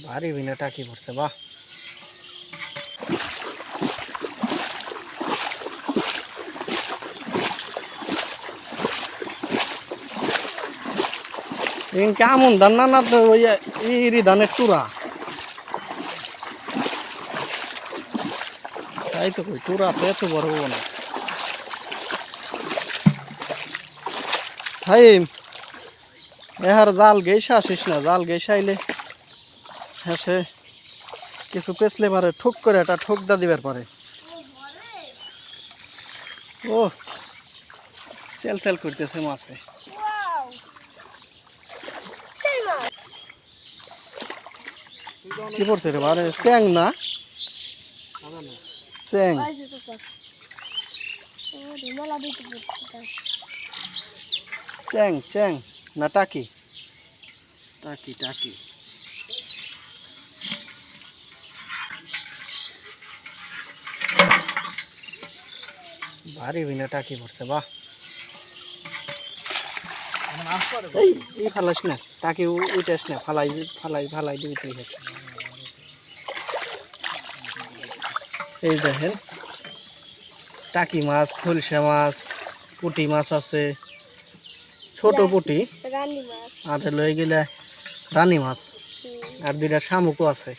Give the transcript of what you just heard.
ভারী বিনা টাকি পড়ছে বাহ। কেমন ধান না না তো ওই ইরি ধানের টুরা, তাই তো কই টুরা তো এত বড় হবো না। সাইম এহার জাল গেসা আসিস না, জাল গেসা আইলে হ্যাঁ সে কিছু পেছলে পারে ঠুক করে একটা ঠোকদা দিবার পারে। ও সেল সেল করতেছে মাছে। কি পড়ছে রে বারে? চ্যাং না চ্যাং, চ্যাং চ্যাং না টাকি? টাকি টাকি। ভারী বিনা টাকি পড়ছে বাহ। এই ফালাস না টাকি, উঠাস না, ফালাই ফালাই ফালাই দিবি তুই। এই দেখেন টাকি মাছ, খলসা মাছ, পুঁটি মাছ আছে, ছোট পুঁটি আর লয়ে গেলে রানী মাছ, আর দুইটা শামুকও আছে।